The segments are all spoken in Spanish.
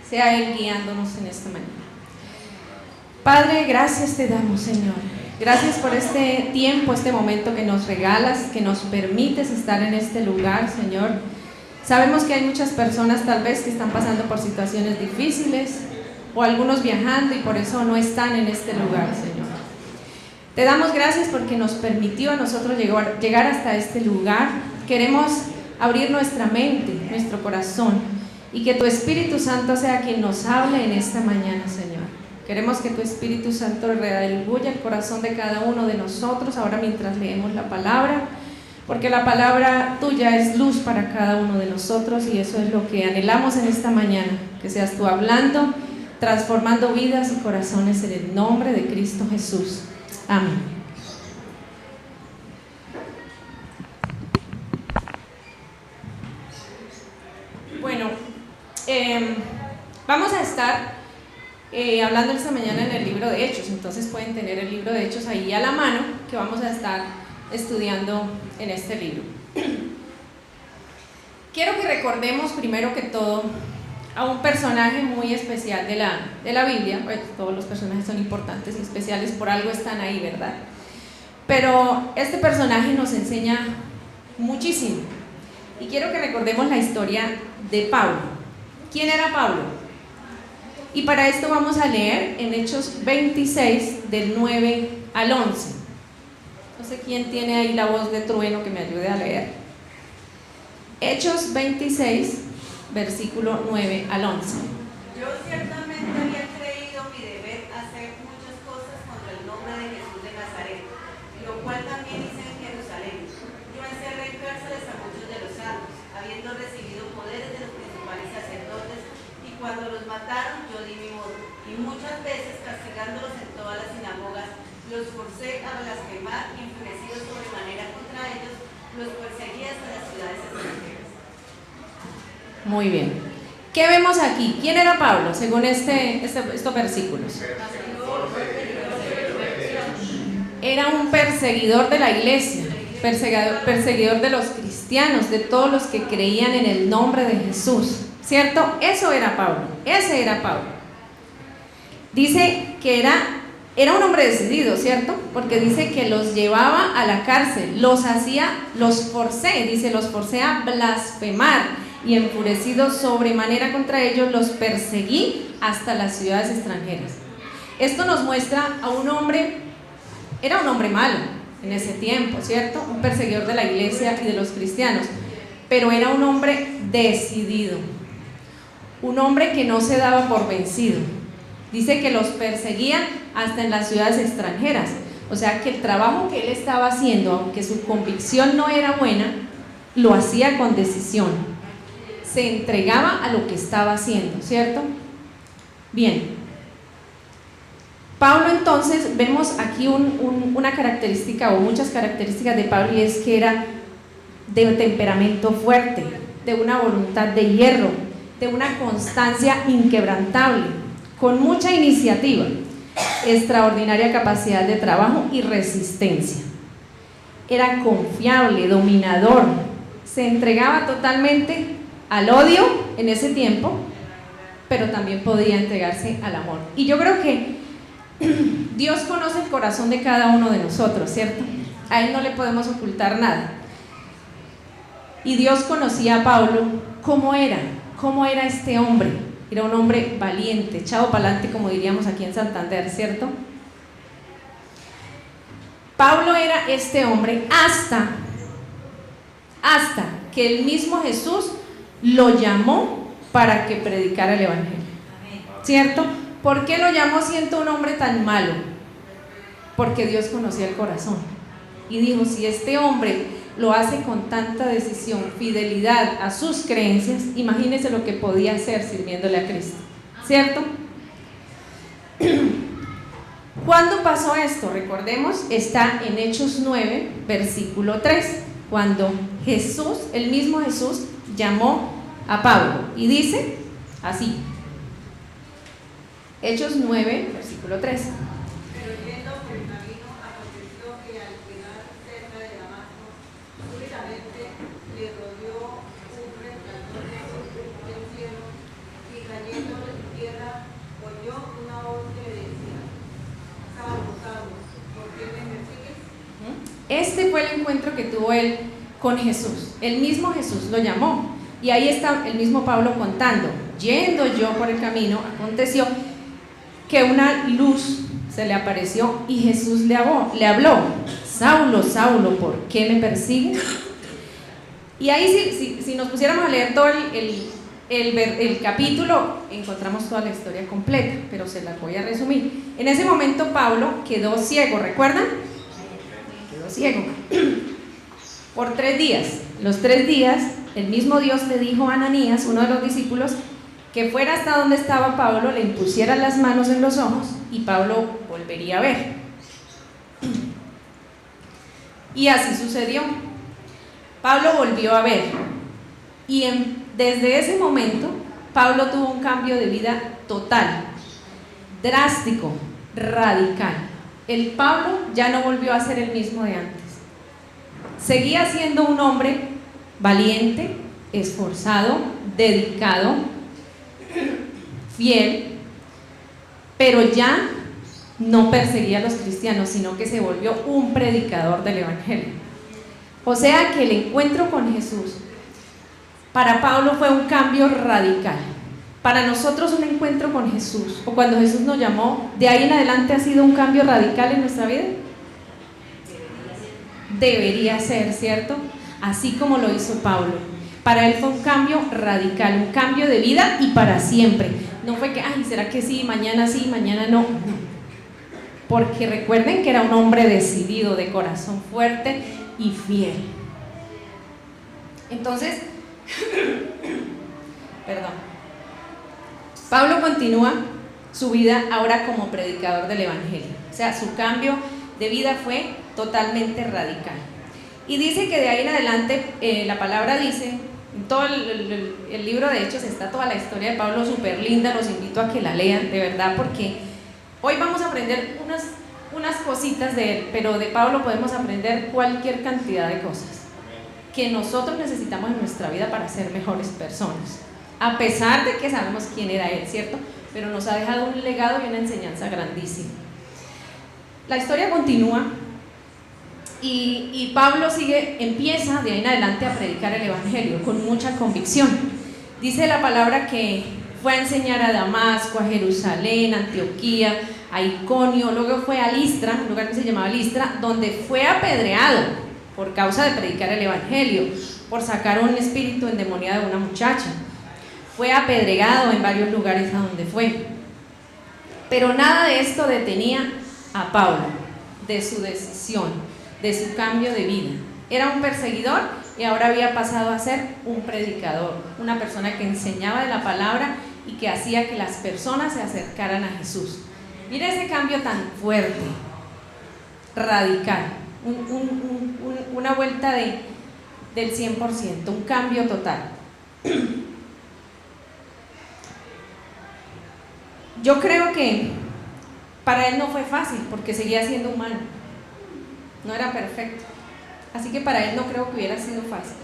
sea Él guiándonos en esta mañana. Padre, gracias te damos, Señor. Gracias por este tiempo, este momento que nos regalas, que nos permites estar en este lugar, Señor. Sabemos que hay muchas personas tal vez que están pasando por situaciones difíciles o algunos viajando y por eso no están en este lugar, Señor. Te damos gracias porque nos permitió a nosotros llegar hasta este lugar. Queremos abrir nuestra mente, nuestro corazón y que tu Espíritu Santo sea quien nos hable en esta mañana, Señor. Queremos que tu Espíritu Santo redarguya el corazón de cada uno de nosotros ahora mientras leemos la palabra, porque la palabra tuya es luz para cada uno de nosotros y eso es lo que anhelamos en esta mañana, que seas tú hablando, transformando vidas y corazones en el nombre de Cristo Jesús. Amén. Bueno, vamos a estar hablando esta mañana en el libro de Hechos, entonces pueden tener el libro de Hechos ahí a la mano, que vamos a estar estudiando en este libro. Quiero que recordemos primero que todo a un personaje muy especial de la Biblia. Pues todos los personajes son importantes y especiales, por algo están ahí, ¿verdad? Pero este personaje nos enseña muchísimo y quiero que recordemos la historia de Pablo. ¿Quién era Pablo? Y para esto vamos a leer en Hechos 26 del 9 al 11. No sé quién tiene ahí la voz de trueno que me ayude a leer. Hechos 26, versículo 9 al 11. Yo ciertamente había creído mi deber hacer muchas cosas contra el nombre de Jesús de Nazaret, lo cual también hice en Jerusalén. Yo encerré en cárceles a muchos de los santos, habiendo recibido poderes de los principales sacerdotes, y cuando los mataron yo di mi voto, y muchas veces castigándolos en todas las sinagogas, los forcé a blasfemar, y enfurecidos sobremanera contra ellos, los perseguí hasta las ciudades extranjeras. Muy bien. ¿Qué vemos aquí? ¿Quién era Pablo según estos versículos? Era un perseguidor de la iglesia, perseguidor de los cristianos, de todos los que creían en el nombre de Jesús, ¿cierto? Eso era Pablo, ese era Pablo. Dice que era un hombre decidido, ¿cierto? Porque dice que los llevaba a la cárcel, los forcé a blasfemar, y enfurecidos sobremanera contra ellos, los perseguí hasta las ciudades extranjeras. Esto nos muestra a un hombre, era un hombre malo en ese tiempo, ¿cierto? Un perseguidor de la iglesia y de los cristianos, pero era un hombre decidido, un hombre que no se daba por vencido. Dice que los perseguía hasta en las ciudades extranjeras, o sea que el trabajo que él estaba haciendo, aunque su convicción no era buena, lo hacía con decisión. Se entregaba a lo que estaba haciendo, ¿cierto? Bien. Pablo, entonces, vemos aquí una característica o muchas características de Pablo, y es que era de un temperamento fuerte, de una voluntad de hierro, de una constancia inquebrantable, con mucha iniciativa, extraordinaria capacidad de trabajo y resistencia. Era confiable, dominador, se entregaba totalmente al odio en ese tiempo, pero también podía entregarse al amor. Y yo creo que Dios conoce el corazón de cada uno de nosotros, ¿cierto? A Él no le podemos ocultar nada. Y Dios conocía a Pablo. ¿Cómo era este hombre? Era un hombre valiente, echado para adelante, como diríamos aquí en Santander, ¿cierto? Pablo era este hombre hasta que el mismo Jesús lo llamó para que predicara el evangelio, ¿cierto? ¿Por qué lo llamó siendo un hombre tan malo? Porque Dios conocía el corazón y dijo: si este hombre lo hace con tanta decisión, fidelidad a sus creencias, imagínense lo que podía hacer sirviéndole a Cristo, ¿cierto? ¿Cuándo pasó esto? Recordemos, está en Hechos 9, versículo 3, cuando Jesús, el mismo Jesús, llamó a Pablo y dice así, Hechos 9, versículo 3. Pero yendo por el camino, aconteció que al llegar cerca de Damasco, súbitamente le rodeó un resplandor del cielo, y cayendo Este fue el encuentro que tuvo él con Jesús. El mismo Jesús lo llamó. Y ahí está el mismo Pablo contando: yendo yo por el camino, aconteció que una luz se le apareció y Jesús le habló: Saulo, Saulo, ¿por qué me persigues? Y ahí si nos pusiéramos a leer todo el capítulo, encontramos toda la historia completa, pero se la voy a resumir. En ese momento Pablo quedó ciego, ¿recuerdan? Quedó ciego por 3 días. Los 3 días el mismo Dios le dijo a Ananías, uno de los discípulos, que fuera hasta donde estaba Pablo, le impusiera las manos en los ojos y Pablo volvería a ver. Y así sucedió. Pablo volvió a ver y desde ese momento Pablo tuvo un cambio de vida total, drástico, radical. El Pablo ya no volvió a ser el mismo de antes. Seguía siendo un hombre valiente, esforzado, dedicado, fiel, pero ya no perseguía a los cristianos, sino que se volvió un predicador del evangelio. O sea que el encuentro con Jesús para Pablo fue un cambio radical. Para nosotros un encuentro con Jesús, o cuando Jesús nos llamó, de ahí en adelante ha sido un cambio radical en nuestra vida. Debería ser, ¿cierto? Así como lo hizo Pablo. Para él fue un cambio radical, un cambio de vida y para siempre. No fue que, ay, ¿será que sí, mañana no? No. Porque recuerden que era un hombre decidido, de corazón fuerte y fiel. Entonces, Pablo continúa su vida ahora como predicador del evangelio. O sea, su cambio de vida fue totalmente radical. Y dice que de ahí en adelante, la palabra dice, en todo el libro de Hechos está toda la historia de Pablo, súper linda, los invito a que la lean, de verdad, porque hoy vamos a aprender unas cositas de él, pero de Pablo podemos aprender cualquier cantidad de cosas que nosotros necesitamos en nuestra vida para ser mejores personas, a pesar de que sabemos quién era él, ¿cierto? Pero nos ha dejado un legado y una enseñanza grandísima. La historia continúa y Pablo empieza de ahí en adelante a predicar el evangelio con mucha convicción. Dice la palabra que fue a enseñar a Damasco, a Jerusalén, a Antioquía, a Iconio, luego fue a Listra, un lugar que se llamaba Listra, donde fue apedreado por causa de predicar el evangelio, por sacar un espíritu endemoniado de una muchacha. Fue apedreado en varios lugares a donde fue. Pero nada de esto detenía a Pablo de su decisión, de su cambio de vida. Era un perseguidor y ahora había pasado a ser un predicador, una persona que enseñaba de la palabra y que hacía que las personas se acercaran a Jesús. Mira ese cambio tan fuerte, radical, una vuelta del 100%, un cambio total. Yo creo que para él no fue fácil porque seguía siendo humano, no era perfecto, así que para él no creo que hubiera sido fácil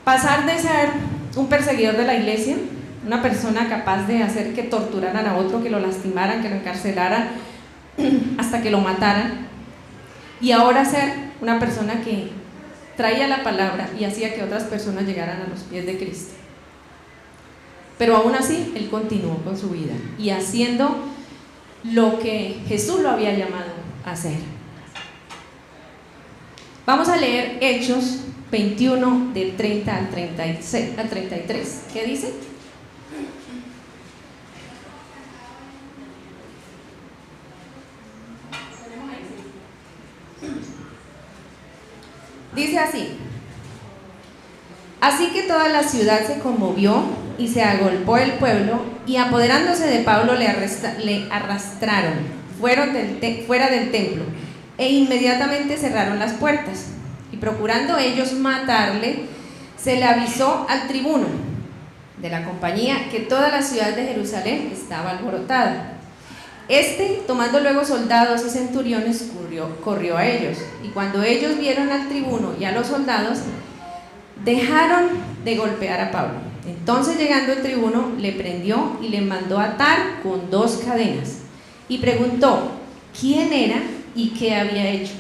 pasar de ser un perseguidor de la iglesia, una persona capaz de hacer que torturaran a otro, que lo lastimaran, que lo encarcelaran hasta que lo mataran, y ahora ser una persona que traía la palabra y hacía que otras personas llegaran a los pies de Cristo. Pero aún así él continuó con su vida y haciendo lo que Jesús lo había llamado a hacer. Vamos a leer Hechos 21 del 30 al 33. ¿Qué dice? Dice así: así que toda la ciudad se conmovió y se agolpó el pueblo, y apoderándose de Pablo le arrastraron fuera del templo, e inmediatamente cerraron las puertas, y procurando ellos matarle, se le avisó al tribuno de la compañía que toda la ciudad de Jerusalén estaba alborotada. Tomando luego soldados y centuriones, corrió a ellos, y cuando ellos vieron al tribuno y a los soldados, dejaron de golpear a Pablo. Entonces, llegando el tribuno, le prendió y le mandó atar con 2 cadenas, y preguntó quién era y qué había hecho.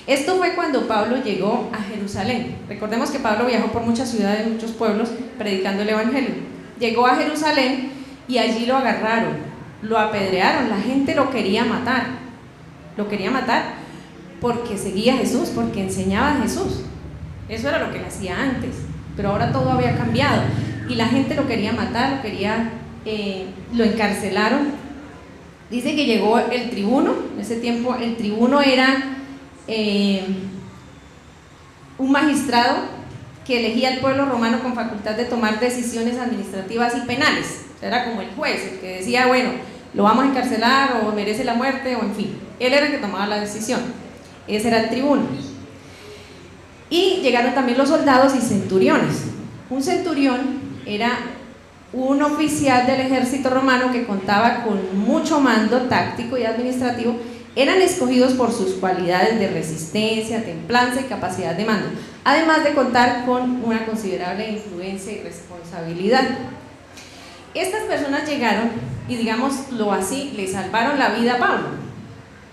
Esto fue cuando Pablo llegó a Jerusalén. Recordemos que Pablo viajó por muchas ciudades, muchos pueblos, predicando el Evangelio. Llegó a Jerusalén y allí lo agarraron, lo apedrearon, la gente lo quería matar. Lo quería matar porque seguía a Jesús, porque enseñaba a Jesús. Eso era lo que él hacía antes, pero ahora todo había cambiado y la gente lo quería matar, lo encarcelaron. Dice que llegó el tribuno. En ese tiempo el tribuno era un magistrado que elegía al pueblo romano con facultad de tomar decisiones administrativas y penales. Era como el juez, el que decía, bueno, lo vamos a encarcelar o merece la muerte, o en fin, él era el que tomaba la decisión. Ese era el tribuno. Y llegaron también los soldados y centuriones. Un centurión era un oficial del ejército romano que contaba con mucho mando táctico y administrativo. Eran escogidos por sus cualidades de resistencia, templanza y capacidad de mando, además de contar con una considerable influencia y responsabilidad. Estas personas llegaron y, digámoslo así, le salvaron la vida a Pablo,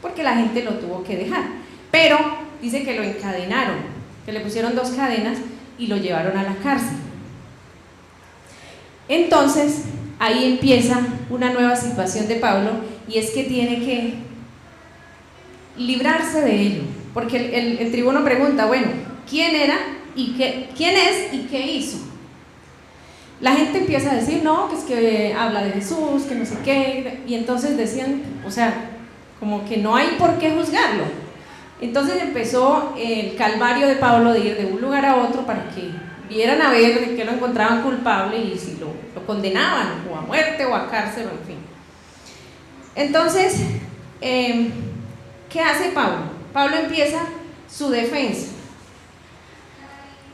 porque la gente lo tuvo que dejar. Pero dice que lo encadenaron, que le pusieron 2 cadenas y lo llevaron a la cárcel. Entonces, ahí empieza una nueva situación de Pablo, y es que tiene que librarse de ello, porque el tribuno pregunta, bueno, ¿quién era y quién es y qué hizo? La gente empieza a decir, no, que es que habla de Jesús, que no sé qué, y entonces decían, o sea, como que no hay por qué juzgarlo. Entonces empezó el calvario de Pablo de ir de un lugar a otro para que vieran a ver de qué lo encontraban culpable y si lo condenaban o a muerte o a cárcel, o en fin. Entonces, ¿qué hace Pablo? Pablo empieza su defensa,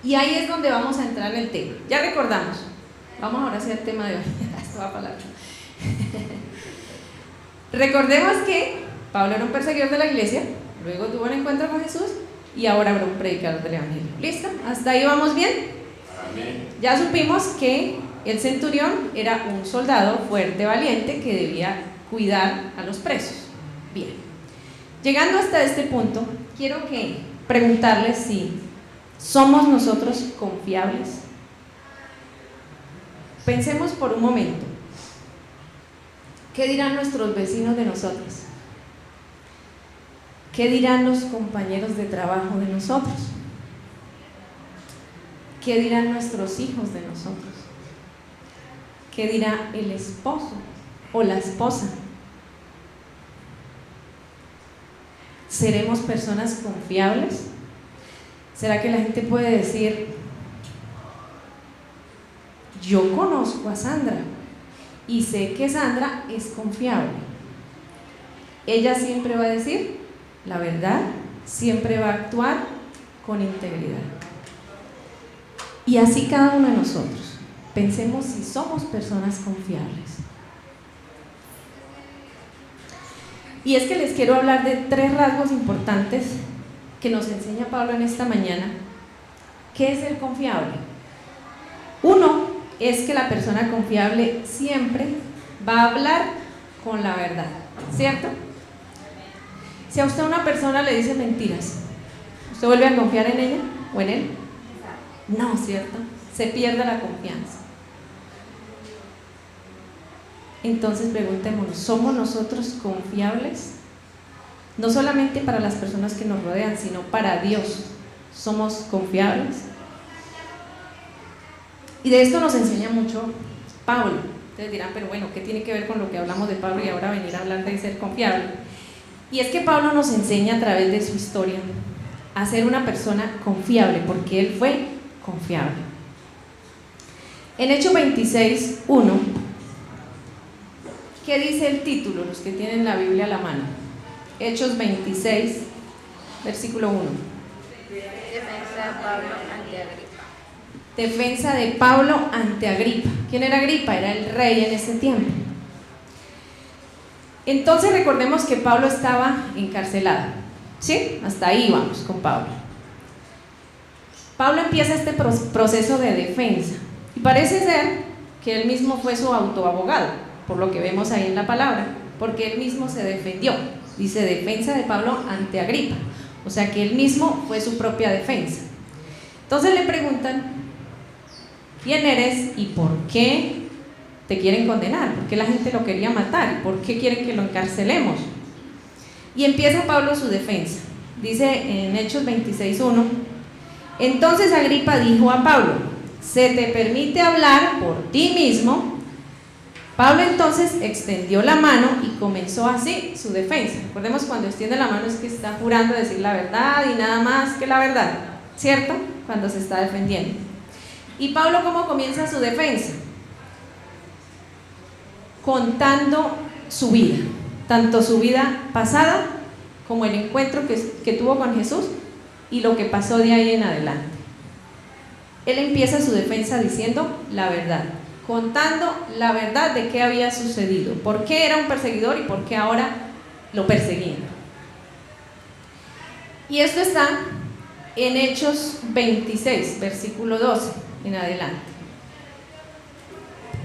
y ahí es donde vamos a entrar en el tema. Ya recordamos, vamos ahora hacia el tema de hoy. Esto va para largo. Recordemos que Pablo era un perseguidor de la iglesia, luego tuvo un encuentro con Jesús y ahora era un predicador del Evangelio. ¿Listo? ¿Hasta ahí vamos bien? Amén. Ya supimos que el centurión era un soldado fuerte, valiente, que debía cuidar a los presos. Bien. Llegando hasta este punto, quiero preguntarles si somos nosotros confiables. Pensemos por un momento, ¿qué dirán nuestros vecinos de nosotros? ¿Qué dirán los compañeros de trabajo de nosotros? ¿Qué dirán nuestros hijos de nosotros? ¿Qué dirá el esposo o la esposa? ¿Seremos personas confiables? ¿Será que la gente puede decir, yo conozco a Sandra y sé que Sandra es confiable? Ella siempre va a decir la verdad, siempre va a actuar con integridad. Y así cada uno de nosotros, pensemos si somos personas confiables. Y es que les quiero hablar de 3 rasgos importantes que nos enseña Pablo en esta mañana. ¿Qué es el confiable? Uno es que la persona confiable siempre va a hablar con la verdad, ¿cierto? Si a usted una persona le dice mentiras, ¿usted vuelve a confiar en ella o en él? No, ¿cierto? Se pierde la confianza. Entonces preguntémonos, ¿somos nosotros confiables? No solamente para las personas que nos rodean, sino para Dios. ¿Somos confiables? Y de esto nos enseña mucho Pablo. Ustedes dirán, pero bueno, ¿qué tiene que ver con lo que hablamos de Pablo y ahora venir a hablar de ser confiable? Y es que Pablo nos enseña a través de su historia a ser una persona confiable, porque él fue confiable. En Hechos 26:1, ¿qué dice el título? Los que tienen la Biblia a la mano. Hechos 26, versículo 1. Defensa de Pablo ante Agripa. Defensa de Pablo ante Agripa. ¿Quién era Agripa? Era el rey en ese tiempo. Entonces recordemos que Pablo estaba encarcelado, ¿sí? Hasta ahí vamos con Pablo. Pablo empieza este proceso de defensa y parece ser que él mismo fue su autoabogado, por lo que vemos ahí en la palabra, porque él mismo se defendió. Dice defensa de Pablo ante Agripa. O sea que él mismo fue su propia defensa. Entonces le preguntan, ¿quién eres y por qué te quieren condenar? ¿Por qué la gente lo quería matar? ¿Por qué quieren que lo encarcelemos? Y empieza Pablo su defensa. Dice en Hechos 26:1, entonces Agripa dijo a Pablo, ¿se te permite hablar por ti mismo? Pablo entonces extendió la mano y comenzó así su defensa. Recordemos, cuando extiende la mano es que está jurando decir la verdad y nada más que la verdad, ¿cierto? Cuando se está defendiendo. ¿Y Pablo cómo comienza su defensa? Contando su vida, tanto su vida pasada como el encuentro que tuvo con Jesús y lo que pasó de ahí en adelante. Él empieza su defensa diciendo la verdad, contando la verdad de qué había sucedido, por qué era un perseguidor y por qué ahora lo perseguían. Y esto está en Hechos 26, versículo 12 en adelante.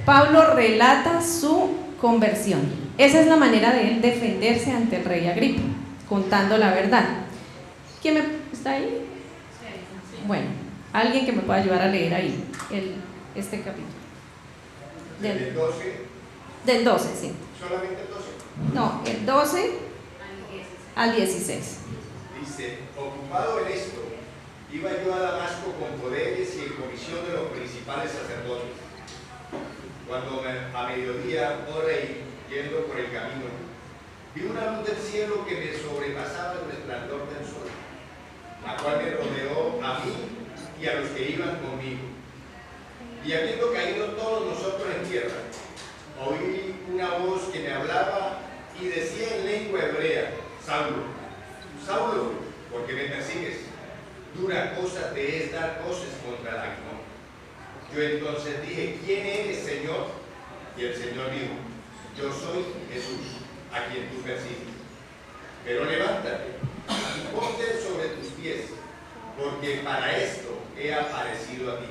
Pablo relata su conversión. Esa es la manera de él defenderse ante el rey Agripa, contando la verdad. ¿Quién está ahí? Bueno, alguien que me pueda ayudar a leer ahí este capítulo. Del 12. Del 12, sí. ¿Solamente el 12? No, el 12 al 16. Dice, ocupado en esto, iba yo a Damasco con poderes y en comisión de los principales sacerdotes. Cuando a mediodía, oh rey, yendo por el camino, vi una luz del cielo que me sobrepasaba el resplandor del sol, la cual me rodeó a mí y a los que iban conmigo. Y habiendo caído todos nosotros en tierra, oí una voz que me hablaba y decía en lengua hebrea, Saulo, Saulo, ¿por qué me persigues? Dura cosa te es dar voces contra el aguijón. Yo entonces dije, ¿quién eres, Señor? Y el Señor dijo, yo soy Jesús, a quien tú persigues. Pero levántate y ponte sobre tus pies, porque para esto he aparecido a ti,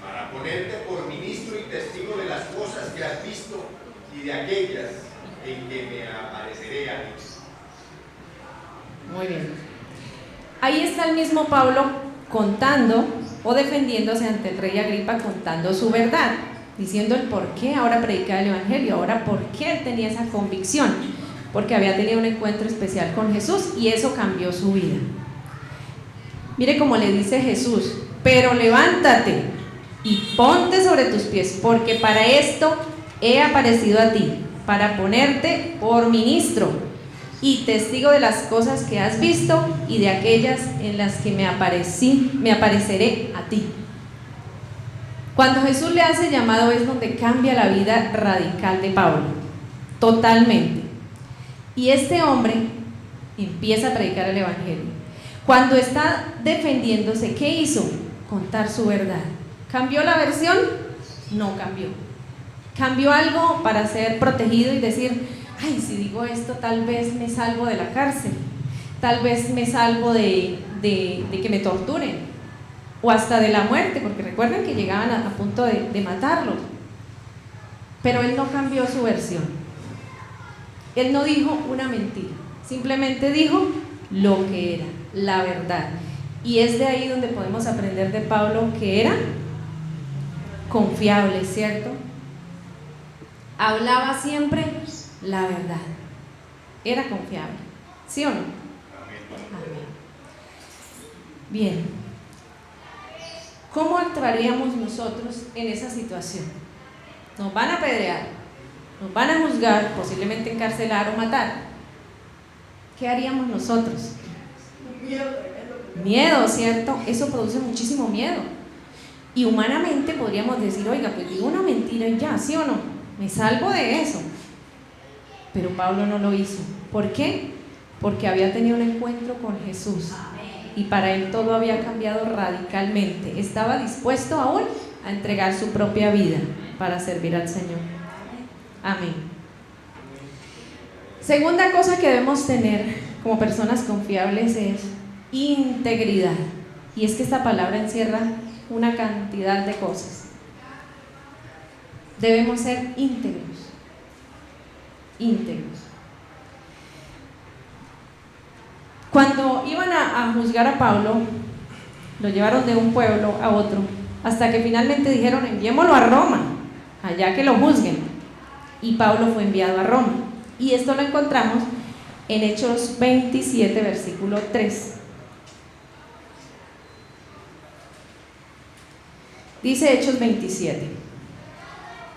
para ponerte por ministro y testigo de las cosas que has visto y de aquellas en que me apareceré a ti. Muy bien. Ahí está el mismo Pablo contando o defendiéndose ante el rey Agripa, contando su verdad, diciendo el por qué ahora predicaba el evangelio, ahora por qué él tenía esa convicción, porque había tenido un encuentro especial con Jesús y eso cambió su vida. Mire cómo le dice Jesús, pero levántate y ponte sobre tus pies, porque para esto he aparecido a ti, para ponerte por ministro y testigo de las cosas que has visto y de aquellas en las que me apareceré a ti. Cuando Jesús le hace llamado es donde cambia la vida radical de Pablo, totalmente. Y este hombre empieza a predicar el evangelio. Cuando está defendiéndose, ¿qué hizo? Contar su verdad. ¿Cambió la versión? No cambió. ¿Cambió algo para ser protegido y decir, ay, si digo esto tal vez me salvo de la cárcel, tal vez me salvo de que me torturen o hasta de la muerte? Porque recuerden que llegaban a punto de matarlo. Pero él no cambió su versión. Él no dijo una mentira, simplemente dijo lo que era, la verdad. Y es de ahí donde podemos aprender de Pablo que era confiable, ¿cierto? Hablaba siempre la verdad. Era confiable, ¿sí o no? Amén. Bien. ¿Cómo actuaríamos nosotros en esa situación? Nos van a apedrear, nos van a juzgar, posiblemente encarcelar o matar. ¿Qué haríamos nosotros? Miedo, ¿cierto? Eso produce muchísimo miedo. Y humanamente podríamos decir, oiga, pues digo una mentira y ya, ¿sí o no? Me salvo de eso. Pero Pablo no lo hizo. ¿Por qué? Porque había tenido un encuentro con Jesús y para él todo había cambiado radicalmente. Estaba dispuesto aún a entregar su propia vida para servir al Señor. Amén. Segunda cosa que debemos tener como personas confiables es integridad. Y es que esta palabra encierra una cantidad de cosas. Debemos ser íntegros. Íntegros. Cuando iban a juzgar a Pablo, lo llevaron de un pueblo a otro, hasta que finalmente dijeron: enviémoslo a Roma, allá que lo juzguen. Y Pablo fue enviado a Roma. Y esto lo encontramos en Hechos 27, versículo 3. Dice Hechos 27: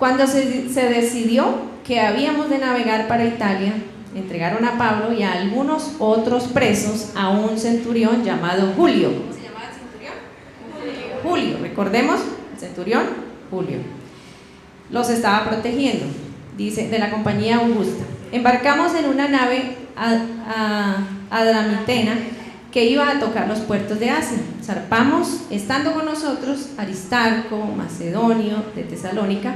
cuando se decidió que habíamos de navegar para Italia, entregaron a Pablo y a algunos otros presos a un centurión llamado Julio. ¿Cómo se llamaba el centurión? Julio, recordemos, el centurión Julio. Los estaba protegiendo, dice, de la compañía Augusta. Embarcamos en una nave adramitena que iba a tocar los puertos de Asia. Zarpamos, estando con nosotros Aristarco, Macedonio, de Tesalónica.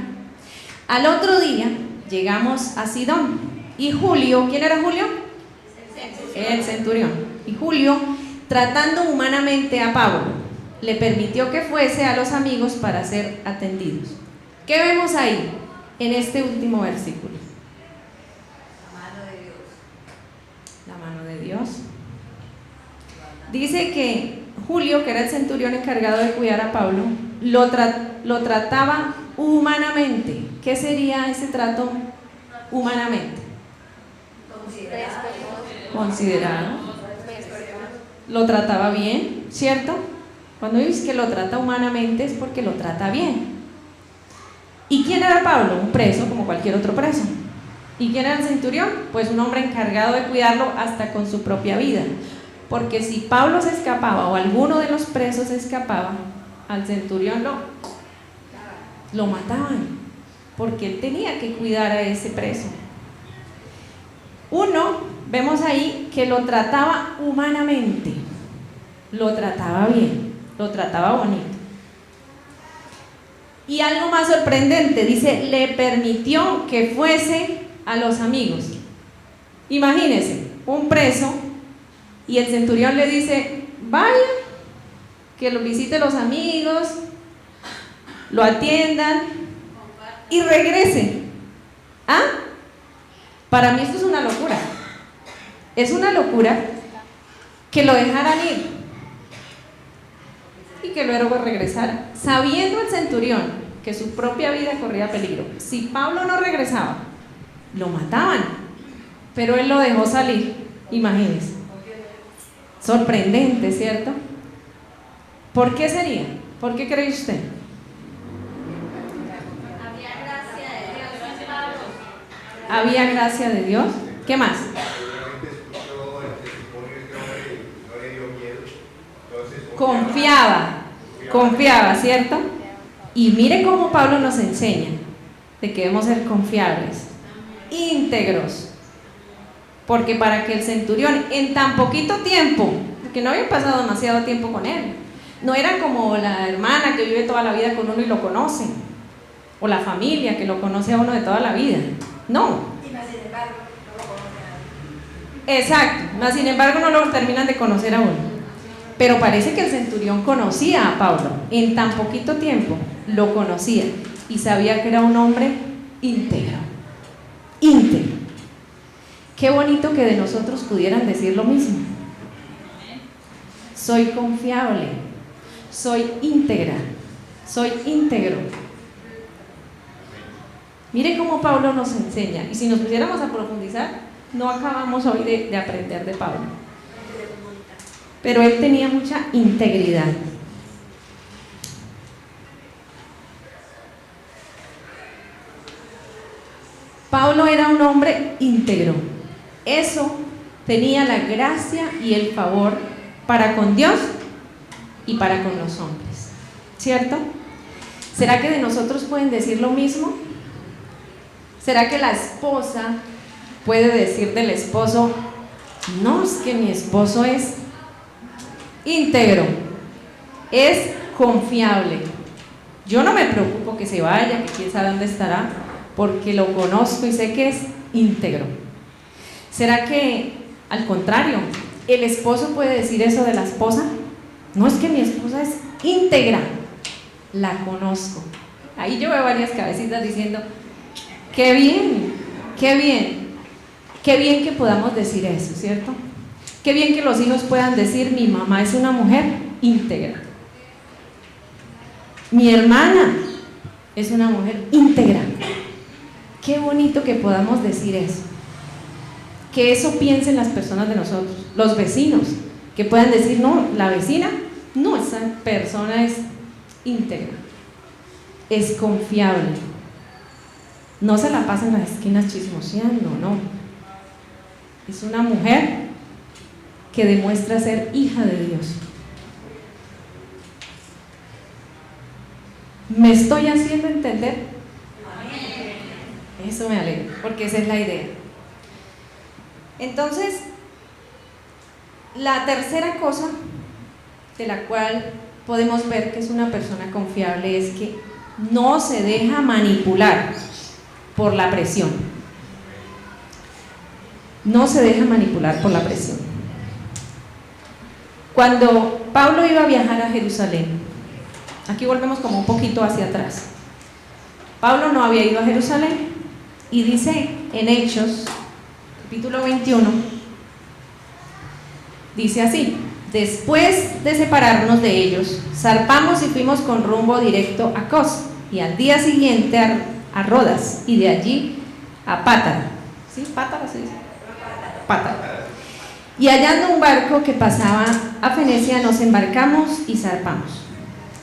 Al otro día llegamos a Sidón. Y Julio, ¿quién era Julio? El centurión. Y Julio, tratando humanamente a Pablo, le permitió que fuese a los amigos para ser atendidos. ¿Qué vemos ahí en este último versículo? La mano de Dios. Dice que Julio, que era el centurión encargado de cuidar a Pablo, lo trataba humanamente. ¿Qué sería ese trato humanamente? Considerado. Lo trataba bien, ¿cierto? Cuando dices que lo trata humanamente es porque lo trata bien. ¿Y quién era Pablo? Un preso como cualquier otro preso. ¿Y quién era el centurión? Pues un hombre encargado de cuidarlo hasta con su propia vida. Porque si Pablo se escapaba o alguno de los presos se escapaba, al centurión lo mataban, porque él tenía que cuidar a ese preso. Uno, vemos ahí que lo trataba humanamente, lo trataba bien, lo trataba bonito. Y algo más sorprendente, dice, le permitió que fuese a los amigos. Imagínense, un preso, y el centurión le dice: vaya, que lo visite los amigos, lo atiendan y regrese. ¿Ah? Para mí esto es una locura. Es una locura que lo dejaran ir y que luego regresara, sabiendo el centurión que su propia vida corría peligro. Si Pablo no regresaba, lo mataban, pero él lo dejó salir. Imagínense. Sorprendente, ¿cierto? ¿Por qué sería? ¿Por qué cree usted? Había gracia de Dios en Pablo. Había gracia de Dios. ¿Qué más? Seguramente escuchó el testimonio de este hombre y no le dio miedo. Entonces, Confiaba, ¿cierto? Y mire cómo Pablo nos enseña de que debemos ser confiables, íntegros. Porque para que el centurión en tan poquito tiempo, porque no había pasado demasiado tiempo con él, no era como la hermana que vive toda la vida con uno y lo conoce, o la familia que lo conoce a uno de toda la vida, no. Y más sin embargo, no lo conoce a nadie. Exacto, más sin embargo no lo terminan de conocer a uno. Pero parece que el centurión conocía a Pablo, en tan poquito tiempo lo conocía y sabía que era un hombre íntegro, íntegro. Qué bonito que de nosotros pudieran decir lo mismo. Soy confiable, soy íntegra, soy íntegro. Mire cómo Pablo nos enseña, y si nos pusiéramos a profundizar, no acabamos hoy de aprender de Pablo. Pero él tenía mucha integridad. Pablo era un hombre íntegro. Eso tenía la gracia y el favor para con Dios y para con los hombres, ¿cierto? ¿Será que de nosotros pueden decir lo mismo? ¿Será que la esposa puede decir del esposo: no, es que mi esposo es íntegro, es confiable, yo no me preocupo que se vaya, que quién sabe dónde estará, porque lo conozco y sé que es íntegro? ¿Será que, al contrario, el esposo puede decir eso de la esposa? No, es que mi esposa es íntegra, la conozco. Ahí yo veo varias cabecitas diciendo: qué bien, qué bien, qué bien que podamos decir eso, ¿cierto? Qué bien que los hijos puedan decir: mi mamá es una mujer íntegra, mi hermana es una mujer íntegra. Qué bonito que podamos decir eso, que eso piensen las personas de nosotros, los vecinos, que puedan decir: no, la vecina, no, esa persona es íntegra, es confiable, no se la pasa en las esquinas chismoseando, no, es una mujer que demuestra ser hija de Dios. ¿Me estoy haciendo entender? Eso me alegra, porque esa es la idea. Entonces, la tercera cosa de la cual podemos ver que es una persona confiable es que no se deja manipular por la presión. No se deja manipular por la presión. Cuando Pablo iba a viajar a Jerusalén, aquí volvemos como un poquito hacia atrás. Pablo no había ido a Jerusalén y dice en Hechos, capítulo 21, dice así: después de separarnos de ellos, zarpamos y fuimos con rumbo directo a Cos, y al día siguiente a Rodas, y de allí a Pátara. ¿Sí? ¿Pátara se dice? Pátara. Y hallando un barco que pasaba a Fenecia, nos embarcamos y zarpamos.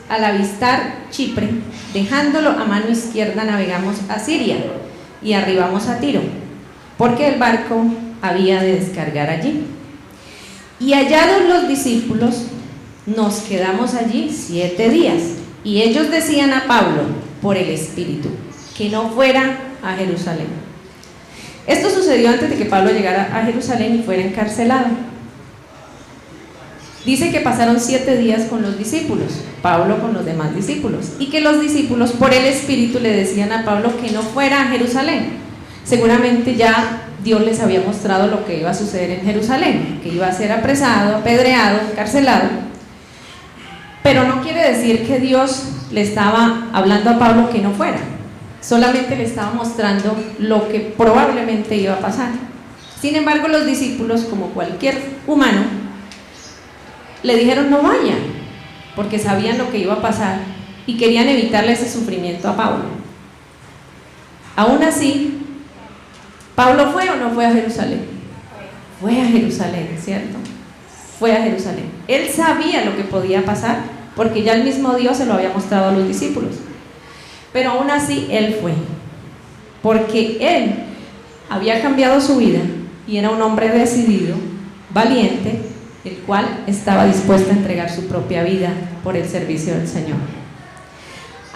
Al avistar Chipre, dejándolo a mano izquierda, navegamos a Siria y arribamos a Tiro, porque el barco había de descargar allí. Y hallados los discípulos, nos quedamos allí 7 días, y ellos decían a Pablo, por el Espíritu, que no fuera a Jerusalén. Esto sucedió antes de que Pablo llegara a Jerusalén y fuera encarcelado. Dice que pasaron 7 días con los discípulos, Pablo con los demás discípulos, y que los discípulos por el Espíritu le decían a Pablo que no fuera a Jerusalén. Seguramente ya Dios les había mostrado lo que iba a suceder en Jerusalén, que iba a ser apresado, apedreado, encarcelado. Pero no quiere decir que Dios le estaba hablando a Pablo que no fuera, solamente le estaba mostrando lo que probablemente iba a pasar. Sin embargo, los discípulos, como cualquier humano, le dijeron no vaya, porque sabían lo que iba a pasar y querían evitarle ese sufrimiento a Pablo. Aún así, ¿Pablo fue o no fue a Jerusalén? Fue a Jerusalén, ¿cierto? Fue a Jerusalén. Él sabía lo que podía pasar, porque ya el mismo Dios se lo había mostrado a los discípulos. Pero aún así, él fue, porque él había cambiado su vida y era un hombre decidido, valiente, el cual estaba dispuesto a entregar su propia vida por el servicio del Señor.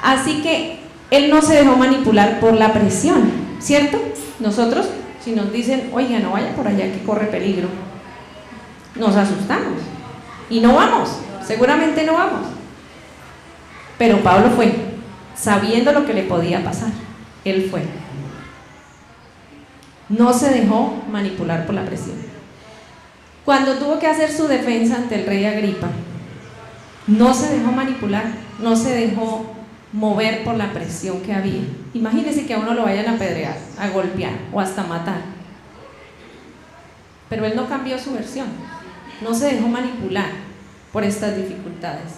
Así que él no se dejó manipular por la presión, ¿cierto? Nosotros, si nos dicen, oiga, no vaya por allá que corre peligro, nos asustamos y no vamos, seguramente no vamos. Pero Pablo fue, sabiendo lo que le podía pasar, él fue. No se dejó manipular por la presión. Cuando tuvo que hacer su defensa ante el rey Agripa, no se dejó manipular, no se dejó mover por la presión que había. Imagínense que a uno lo vayan a apedrear, a golpear o hasta matar. Pero él no cambió su versión, no se dejó manipular por estas dificultades.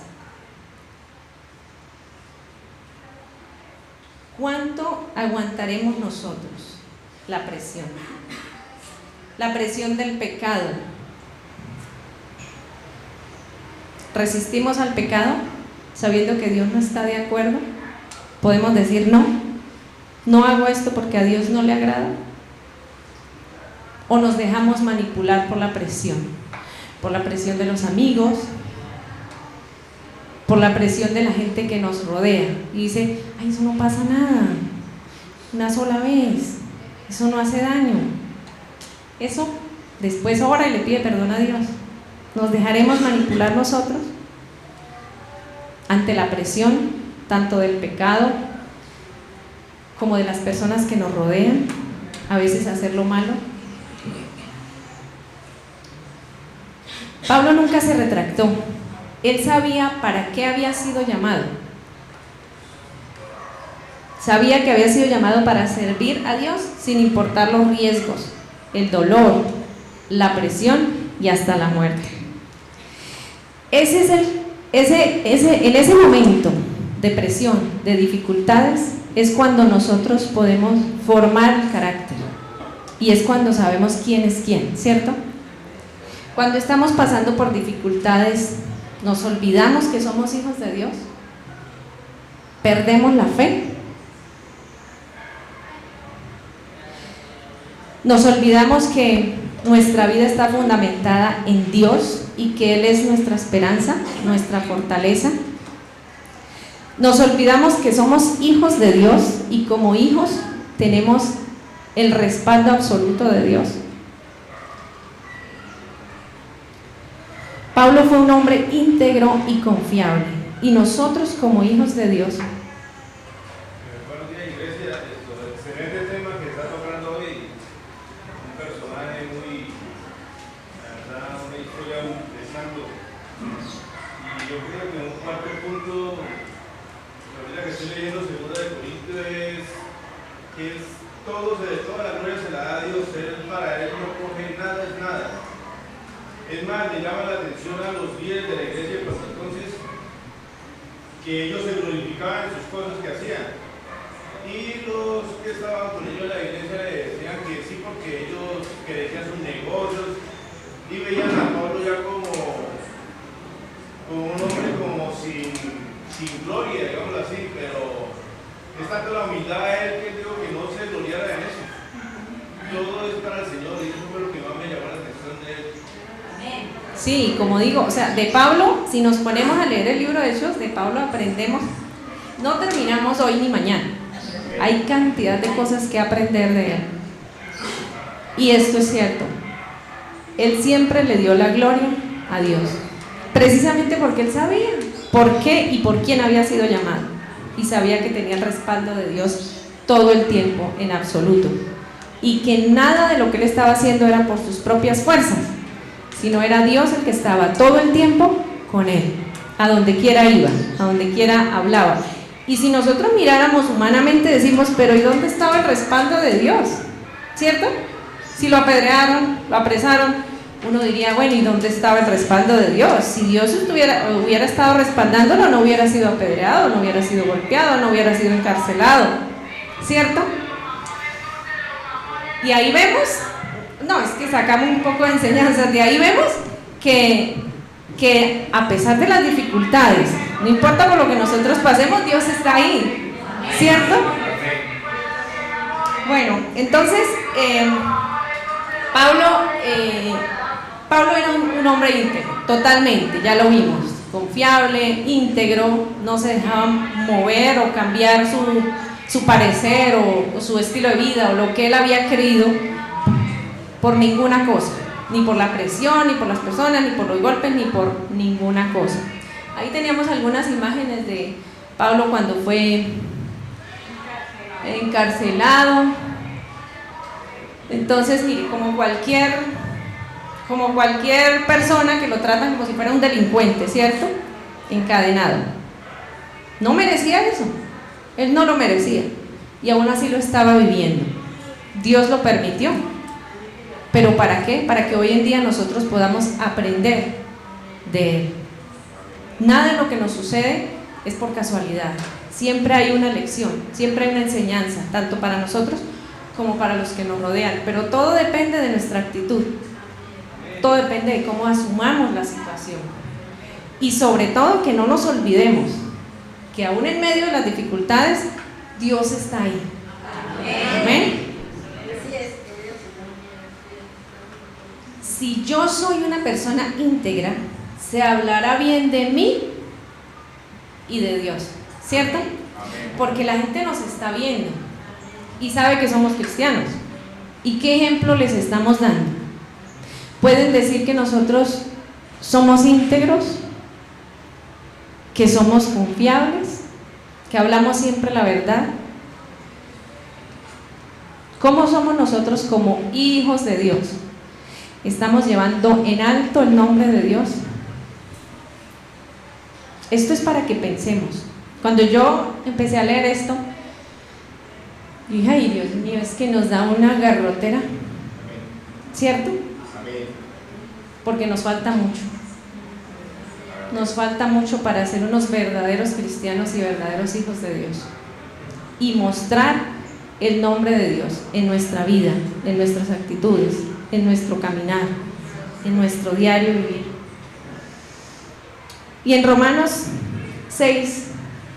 ¿Cuánto aguantaremos nosotros la presión? La presión del pecado. ¿Resistimos al pecado sabiendo que Dios no está de acuerdo? ¿Podemos decir no hago esto porque a Dios no le agrada? ¿O nos dejamos manipular por la presión? Por la presión de los amigos, por la presión de la gente que nos rodea y dice, ay, eso no pasa nada, una sola vez, eso no hace daño. Eso después ora y le pide perdón a Dios. ¿Nos dejaremos manipular nosotros ante la presión tanto del pecado como de las personas que nos rodean, a veces hacer lo malo? Pablo nunca se retractó. Él sabía para qué había sido llamado. Sabía que había sido llamado para servir a Dios sin importar los riesgos, el dolor, la presión y hasta la muerte. En ese momento de presión, de dificultades, es cuando nosotros podemos formar el carácter y es cuando sabemos quién es quién, ¿cierto? Cuando estamos pasando por dificultades, nos olvidamos que somos hijos de Dios, perdemos la fe, nos olvidamos que nuestra vida está fundamentada en Dios y que Él es nuestra esperanza, nuestra fortaleza. Nos olvidamos que somos hijos de Dios y como hijos tenemos el respaldo absoluto de Dios. Pablo fue un hombre íntegro y confiable, y nosotros como hijos de Dios. Buenos días, iglesia. Excelente tema que está tocando hoy. Un personaje muy, la verdad, una historia muy interesante. Y yo creo que un cuarto punto, la verdad que estoy leyendo 2 de Corintios, es que toda la gloria se la da a Dios. Él, para Él no coge nada, es nada. Es más, le llama la atención a los líderes de la iglesia, pues entonces, que ellos se glorificaban en sus cosas que hacían. Y los que estaban con ellos en la iglesia le decían que sí, porque ellos crecían sus negocios y veían a Pablo ya como un hombre como sin gloria, digámoslo así, pero es tanto la humildad de él que digo que no se gloriara en eso. Todo es para el Señor y eso fue lo que más me llamó la atención de él. Sí, como digo, o sea, de Pablo, si nos ponemos a leer el libro de Hechos, de Pablo aprendemos, no terminamos hoy ni mañana, hay cantidad de cosas que aprender de él. Y esto es cierto, él siempre le dio la gloria a Dios, precisamente porque él sabía por qué y por quién había sido llamado, y sabía que tenía el respaldo de Dios todo el tiempo, en absoluto, y que nada de lo que él estaba haciendo era por sus propias fuerzas, sino era Dios el que estaba todo el tiempo con él, a donde quiera iba, a donde quiera hablaba. Y si nosotros miráramos humanamente, decimos, pero ¿y dónde estaba el respaldo de Dios? ¿Cierto? Si lo apedrearon, lo apresaron, uno diría, bueno, ¿y dónde estaba el respaldo de Dios? Si Dios hubiera estado respaldándolo, no hubiera sido apedreado, no hubiera sido golpeado, no hubiera sido encarcelado, ¿cierto? Y ahí vemos, no, es que sacamos un poco de enseñanzas, de ahí vemos que a pesar de las dificultades, no importa por lo que nosotros pasemos, Dios está ahí, ¿cierto? Bueno, entonces, Pablo era un hombre íntegro, totalmente, ya lo vimos, confiable, íntegro, no se dejaba mover o cambiar su parecer o su estilo de vida o lo que él había creído por ninguna cosa, ni por la presión, ni por las personas, ni por los golpes, ni por ninguna cosa. Ahí teníamos algunas imágenes de Pablo cuando fue encarcelado. Entonces, mire, como cualquier persona que lo tratan como si fuera un delincuente, ¿cierto? Encadenado. No merecía eso, él no lo merecía, y aún así lo estaba viviendo. Dios lo permitió. ¿Pero para qué? Para que hoy en día nosotros podamos aprender de él. Nada de lo que nos sucede es por casualidad. Siempre hay una lección, siempre hay una enseñanza, tanto para nosotros como para los que nos rodean. Pero todo depende de nuestra actitud. Todo depende de cómo asumamos la situación. Y sobre todo que no nos olvidemos que aún en medio de las dificultades, Dios está ahí. Amén. Si yo soy una persona íntegra, se hablará bien de mí y de Dios, ¿cierto? Porque la gente nos está viendo y sabe que somos cristianos. ¿Y qué ejemplo les estamos dando? Pueden decir que nosotros somos íntegros, que somos confiables, que hablamos siempre la verdad. ¿Cómo somos nosotros como hijos de Dios? ¿Estamos llevando en alto el nombre de Dios? Esto es para que pensemos. Cuando yo empecé a leer esto, dije, ay, Dios mío, es que nos da una garrotera, ¿cierto? porque nos falta mucho. Nos falta mucho para ser unos verdaderos cristianos y verdaderos hijos de Dios y mostrar el nombre de Dios en nuestra vida, en nuestras actitudes, en nuestro caminar, en nuestro diario vivir. Y en Romanos 6,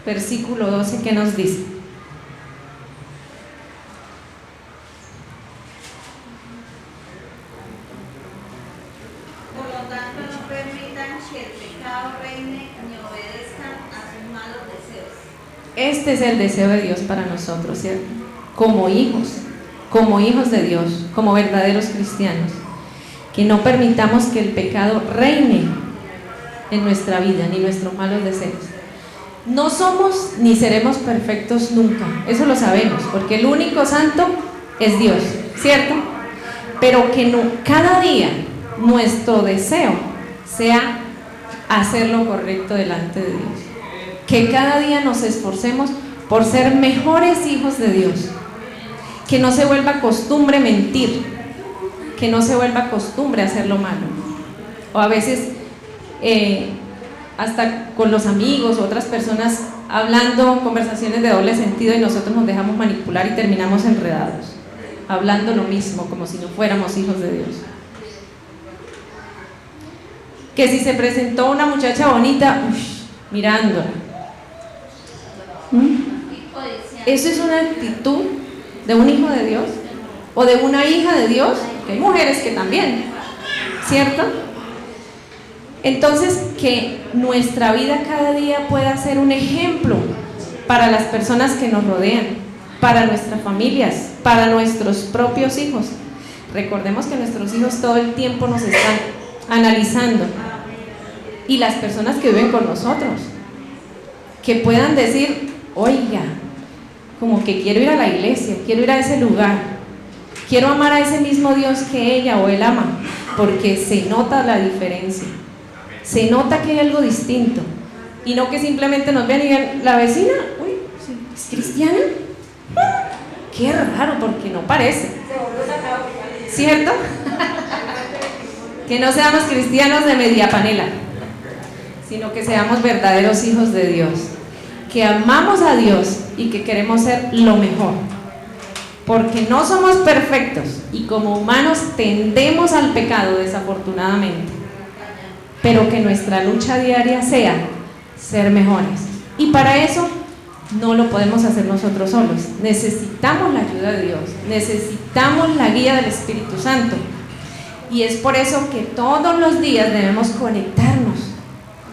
versículo 12, ¿qué nos dice? Por lo tanto, no permitan que el pecado reine ni obedezcan a sus malos deseos. Este es el deseo de Dios para nosotros, ¿cierto? Como hijos de Dios, como verdaderos cristianos, que no permitamos que el pecado reine en nuestra vida, ni nuestros malos deseos. No somos ni seremos perfectos nunca, eso lo sabemos, porque el único santo es Dios, ¿cierto? Pero que no, cada día nuestro deseo sea hacer lo correcto delante de Dios. Que cada día nos esforcemos por ser mejores hijos de Dios. Que no se vuelva costumbre mentir, que no se vuelva costumbre hacer lo malo. O a veces hasta con los amigos o otras personas hablando conversaciones de doble sentido y nosotros nos dejamos manipular y terminamos enredados, hablando lo mismo como si no fuéramos hijos de Dios. Que si se presentó una muchacha bonita, mirándola. ¿Eso es una actitud de un hijo de Dios? ¿O de una hija de Dios? Que hay mujeres que también, ¿cierto? Entonces, que nuestra vida cada día pueda ser un ejemplo para las personas que nos rodean, para nuestras familias, para nuestros propios hijos. Recordemos que nuestros hijos todo el tiempo nos están analizando, y las personas que viven con nosotros, que puedan decir, oiga, como que quiero ir a la iglesia, quiero ir a ese lugar, quiero amar a ese mismo Dios que ella o él ama, porque se nota la diferencia, se nota que hay algo distinto, y no que simplemente nos vean y digan, la vecina, uy, ¿es cristiana? Qué raro, porque no parece, ¿cierto? Que no seamos cristianos de media panela, sino que seamos verdaderos hijos de Dios, que amamos a Dios y que queremos ser lo mejor, porque no somos perfectos y como humanos tendemos al pecado desafortunadamente, pero que nuestra lucha diaria sea ser mejores, y para eso no lo podemos hacer nosotros solos, necesitamos la ayuda de Dios, necesitamos la guía del Espíritu Santo, y es por eso que todos los días debemos conectarnos.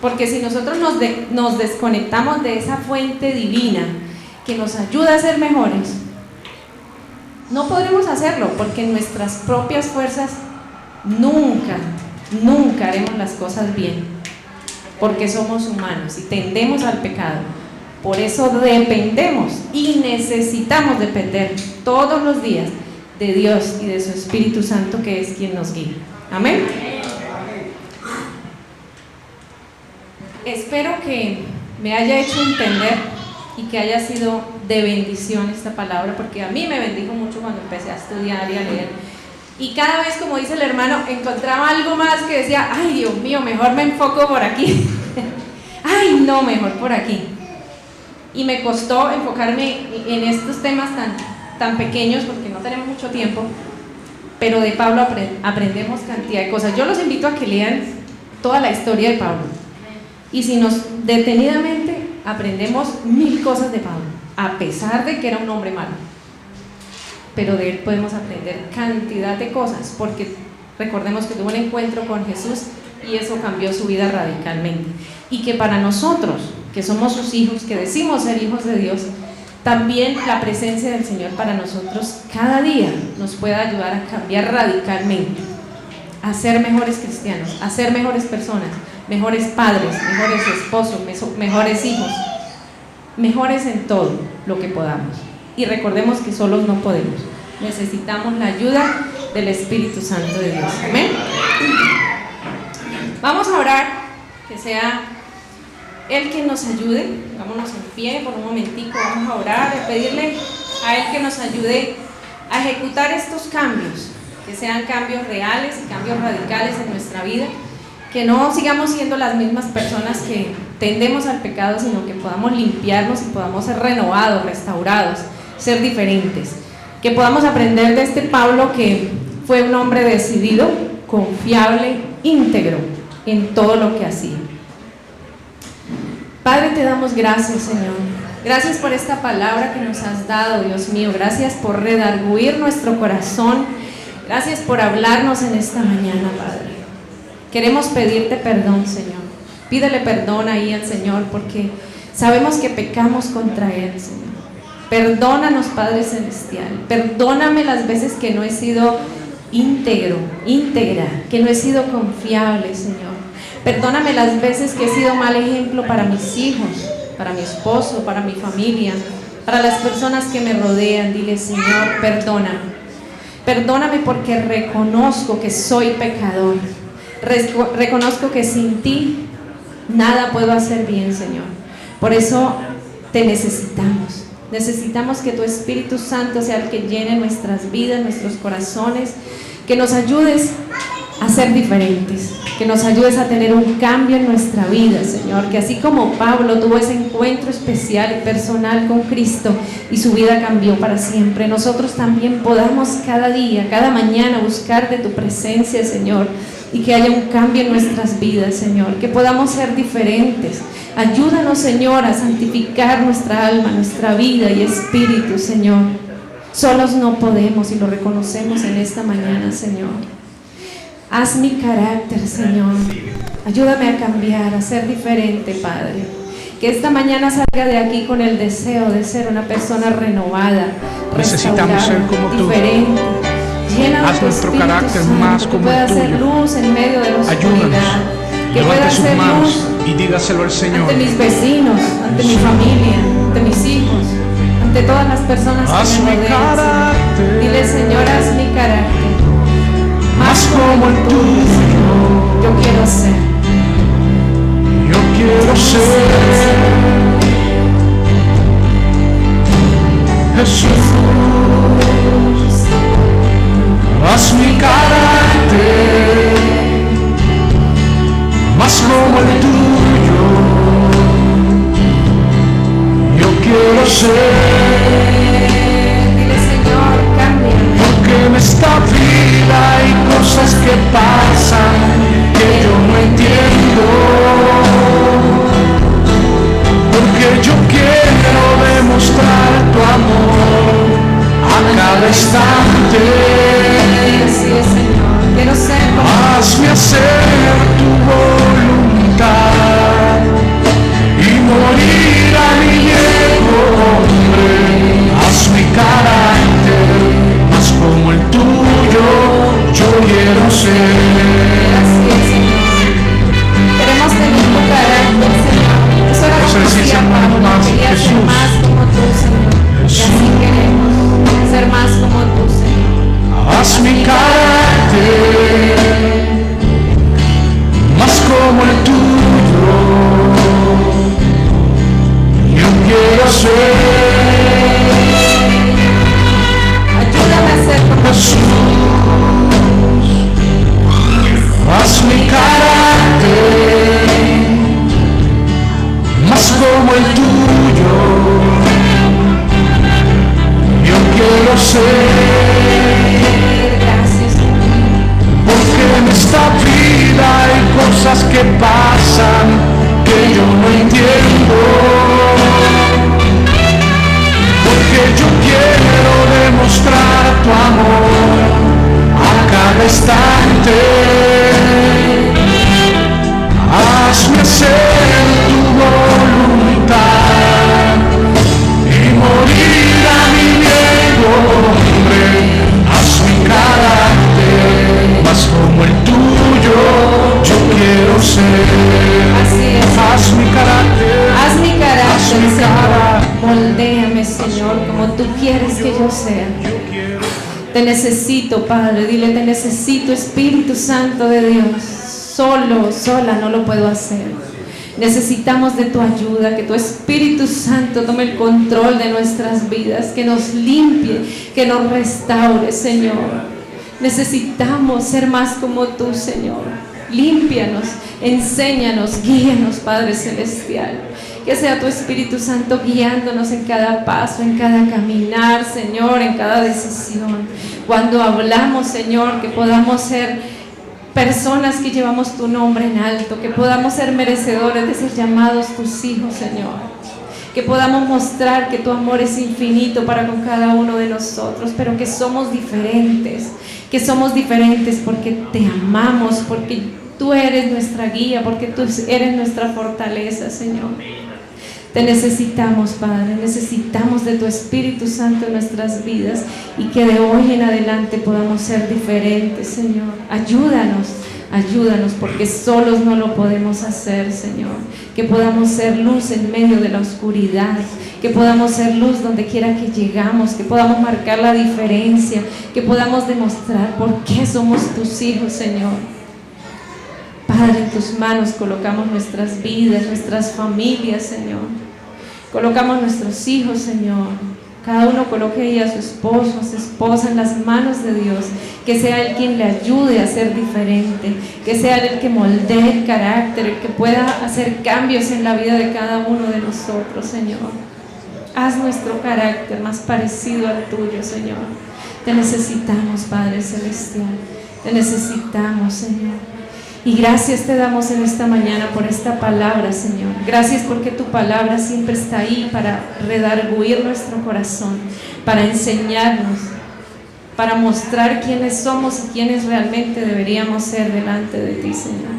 Porque si nosotros nos desconectamos de esa fuente divina que nos ayuda a ser mejores, no podremos hacerlo, porque en nuestras propias fuerzas nunca haremos las cosas bien, porque somos humanos y tendemos al pecado. Por eso dependemos y necesitamos depender todos los días de Dios y de su Espíritu Santo, que es quien nos guía. Amén. Espero que me haya hecho entender y que haya sido de bendición esta palabra, porque a mí me bendijo mucho cuando empecé a estudiar y a leer. Y cada vez, como dice el hermano, encontraba algo más que decía, ay Dios mío, mejor me enfoco por aquí. Ay no, mejor por aquí. Y me costó enfocarme en estos temas tan pequeños, porque no tenemos mucho tiempo, pero de Pablo aprendemos cantidad de cosas. Yo los invito a que lean toda la historia de Pablo. Y si nos detenidamente aprendemos 1000 cosas de Pablo, a pesar de que era un hombre malo, pero de él podemos aprender cantidad de cosas, porque recordemos que tuvo un encuentro con Jesús y eso cambió su vida radicalmente, y que para nosotros, que somos sus hijos, que decimos ser hijos de Dios, también la presencia del Señor para nosotros cada día nos puede ayudar a cambiar radicalmente, a ser mejores cristianos, a ser mejores personas, mejores padres, mejores esposos, mejores hijos, mejores en todo lo que podamos. Y recordemos que solos no podemos, necesitamos la ayuda del Espíritu Santo de Dios. Amén. Vamos a orar, que sea Él quien nos ayude. Vámonos en pie por un momentico, vamos a orar, a pedirle a Él que nos ayude a ejecutar estos cambios que sean cambios reales y cambios radicales en nuestra vida, que no sigamos siendo las mismas personas que tendemos al pecado, sino que podamos limpiarnos y podamos ser renovados, restaurados, ser diferentes, que podamos aprender de este Pablo que fue un hombre decidido, confiable, íntegro en todo lo que hacía. Padre, te damos gracias, Señor. Gracias por esta palabra que nos has dado, Dios mío. Gracias por redarguir nuestro corazón. Gracias por hablarnos en esta mañana, Padre. Queremos pedirte perdón, Señor. Pídele perdón ahí al Señor, porque sabemos que pecamos contra Él, Señor. Perdónanos, Padre Celestial. Perdóname las veces que no he sido íntegra, que no he sido confiable, Señor. Perdóname las veces que he sido mal ejemplo para mis hijos, para mi esposo, para mi familia, para las personas que me rodean. Dile, Señor, perdóname. Perdóname porque reconozco que soy pecador. Reconozco que sin ti nada puedo hacer bien, Señor. Por eso te necesitamos. Necesitamos que tu Espíritu Santo sea el que llene nuestras vidas, nuestros corazones, que nos ayudes a ser diferentes, que nos ayudes a tener un cambio en nuestra vida, Señor, que así como Pablo tuvo ese encuentro especial y personal con Cristo y su vida cambió para siempre, nosotros también podamos cada día, cada mañana buscar de tu presencia, Señor, y que haya un cambio en nuestras vidas, Señor, que podamos ser diferentes. Ayúdanos, Señor, a santificar nuestra alma, nuestra vida y espíritu, Señor. Solos no podemos y lo reconocemos en esta mañana, Señor. Haz mi carácter, Señor. Ayúdame a cambiar, a ser diferente, Padre. Que esta mañana salga de aquí con el deseo de ser una persona renovada, necesitamos ser como tú. Diferente. Llena de haz tu nuestro Espíritu carácter Santo, más que como pueda el hacer tuyo. luz en medio de la oscuridad. Ayúdanos. Que pueda Levante sus hacer manos luz y dígaselo al Señor. ante mis vecinos, ante mi familia, ante mis hijos, ante todas las personas Haz que me mi rodean. carácter Dile, Señor, haz mi carácter más como el tuyo. Señor. Yo quiero ser. Yo quiero ser Jesús. Haz mi carácter más como el tuyo. Yo quiero ser, Dile, Señor, cámbiame. porque en esta vida hay cosas que pasan que yo no entiendo. Porque yo quiero demostrar tu amor a cada instante. Así es, Señor. Quiero ser como Hazme hacer tu voluntad y morir a mi viejo hombre. Haz mi carácter más como el tuyo. Yo quiero ser. Así es, Señor. Queremos tener tu carácter, Señor. Eso era lo que decía Pablo. Quería ser Jesús. más como tú, Señor. Y así queremos ser más como tú, Señor. Haz mi carácter más como el tuyo. Yo quiero ser Ayúdame a ser como Jesús. Haz mi carácter más como el tuyo. Yo quiero ser, gracias, Señor. porque en esta vida hay cosas que pasan que yo no entiendo. Porque yo quiero demostrar tu amor a cada instante. Hazme hacer tu voluntad y morir a mi viejo hombre. Haz mi carácter más como el tuyo. Yo quiero ser. Así es. Haz mi carácter. Haz mi carácter, Haz mi Señor. carácter. Moldéame, Señor, como tú quieres que yo sea. Yo quiero. Te necesito, Padre. Dile, te necesito, Espíritu Santo de Dios. Sola no lo puedo hacer. Necesitamos de tu ayuda, que tu Espíritu Santo tome el control de nuestras vidas, que nos limpie, que nos restaure, Señor. Necesitamos ser más como tú, Señor. Límpianos, enséñanos, guíanos, Padre Celestial. Que sea tu Espíritu Santo guiándonos en cada paso, en cada caminar, Señor, en cada decisión. Cuando hablamos, Señor, que podamos ser personas que llevamos tu nombre en alto, que podamos ser merecedores de ser llamados tus hijos, Señor. Que podamos mostrar que tu amor es infinito para con cada uno de nosotros, pero que somos diferentes porque te amamos, porque tú eres nuestra guía, porque tú eres nuestra fortaleza, Señor. Te necesitamos, Padre, necesitamos de tu Espíritu Santo en nuestras vidas y que de hoy en adelante podamos ser diferentes, Señor. Ayúdanos, porque solos no lo podemos hacer, Señor. Que podamos ser luz en medio de la oscuridad, que podamos ser luz donde quiera que llegamos, que podamos marcar la diferencia, que podamos demostrar por qué somos tus hijos, Señor. Padre, en tus manos colocamos nuestras vidas, nuestras familias, Señor. Colocamos nuestros hijos, Señor. Cada uno coloque ahí a su esposo, a su esposa en las manos de Dios. Que sea Él quien le ayude a ser diferente. Que sea Él el que moldee el carácter, el que pueda hacer cambios en la vida de cada uno de nosotros, Señor. Haz nuestro carácter más parecido al tuyo, Señor. Te necesitamos, Padre Celestial. Te necesitamos, Señor. Y gracias te damos en esta mañana por esta palabra, Señor. Gracias porque tu palabra siempre está ahí para redarguir nuestro corazón, para enseñarnos, para mostrar quiénes somos y quiénes realmente deberíamos ser delante de ti, Señor.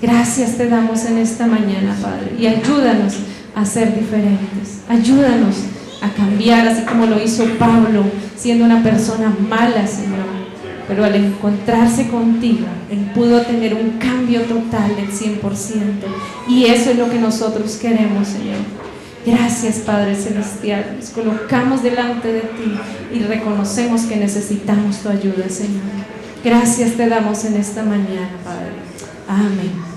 Gracias te damos en esta mañana, Padre, y ayúdanos a ser diferentes. Ayúdanos a cambiar, así como lo hizo Pablo, siendo una persona mala, Señor. Pero al encontrarse contigo, Él pudo tener un cambio total del 100%. Y eso es lo que nosotros queremos, Señor. Gracias, Padre Celestial. Nos colocamos delante de ti y reconocemos que necesitamos tu ayuda, Señor. Gracias te damos en esta mañana, Padre. Amén.